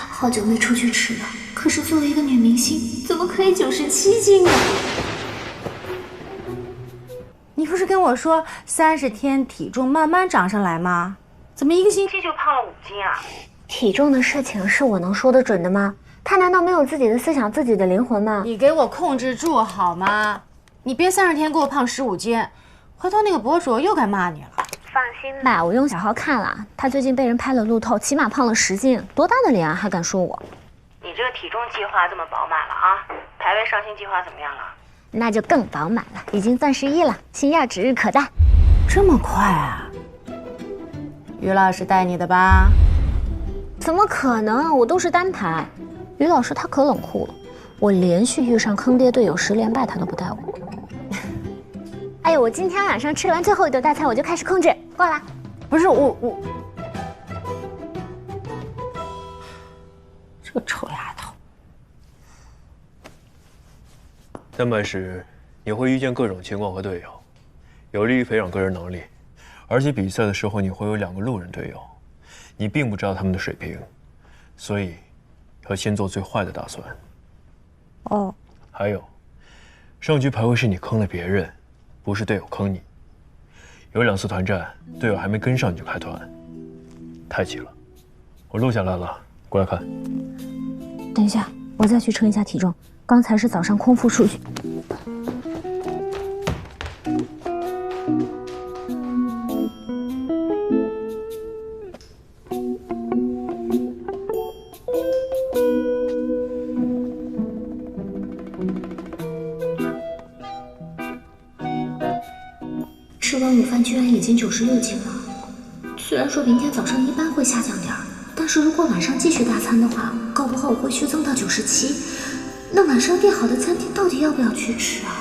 好久没出去吃了，可是作为一个女明星，怎么可以97斤啊？你不是跟我说30天体重慢慢长上来吗？怎么1个星期就胖了5斤啊？体重的事情是我能说得准的吗？他难道没有自己的思想、自己的灵魂吗？你给我控制住好吗？你别30天给我胖15斤，回头那个博主又该骂你了。放心吧，我用小号看了，他最近被人拍了路透，起码胖了10斤，多大的脸啊，还敢说我？你这个体重计划这么饱满了啊？排位上新计划怎么样了？那就更饱满了，已经钻11了，星耀指日可待。这么快啊？于老师带你的吧？怎么可能？我都是单排。于老师他可冷酷了，我连续遇上坑爹队友10连败，他都不带我。哎呦，我今天晚上吃完最后一道大菜，我就开始控制，挂了。不是我，这个臭丫头。单排时，你会遇见各种情况和队友，有利于培养个人能力。而且比赛的时候，你会有2个路人队友，你并不知道他们的水平，所以要先做最坏的打算。哦。还有，上局排位是你坑了别人，不是队友坑你。有2次团战，队友还没跟上你就开团，太急了。我录下来了，过来看。等一下，我再去称一下体重。刚才是早上空腹数据。吃完午饭居然已经96斤了。虽然说明天早上一般会下降点儿，但是如果晚上继续大餐的话，搞不好我会虚增到97。那晚上订好的餐厅到底要不要去吃啊？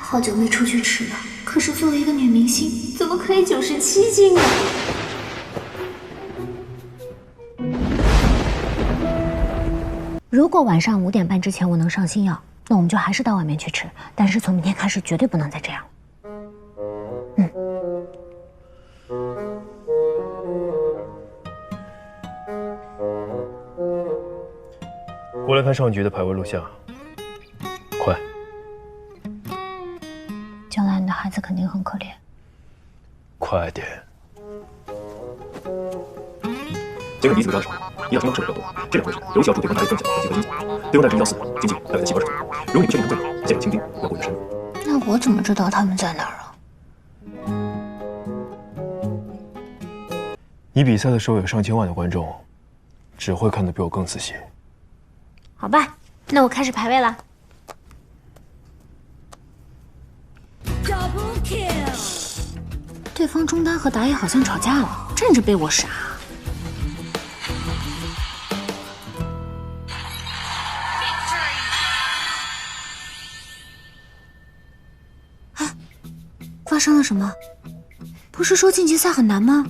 好久没出去吃了，可是作为一个女明星，怎么可以97斤啊？如果晚上5点半之前我能上星耀，那我们就还是到外面去吃。但是从明天开始，绝对不能再这样。过来看上局的排位录像，快！将来你的孩子肯定很可怜。快点！结果第一次对招的时候，你要听到胜率比较多，这2回合尤其要注对方大约分享几何金，对方战是114，经济大约在7%。如果你不确定他们最好，先用清兵，要过于深入。那我怎么知道他们在哪儿啊？你比赛的时候有上千万的观众，只会看得比我更仔细。好吧，那我开始排位了。对方中单和打野好像吵架了，站着被我杀。哎，发生了什么？不是说晋级赛很难吗？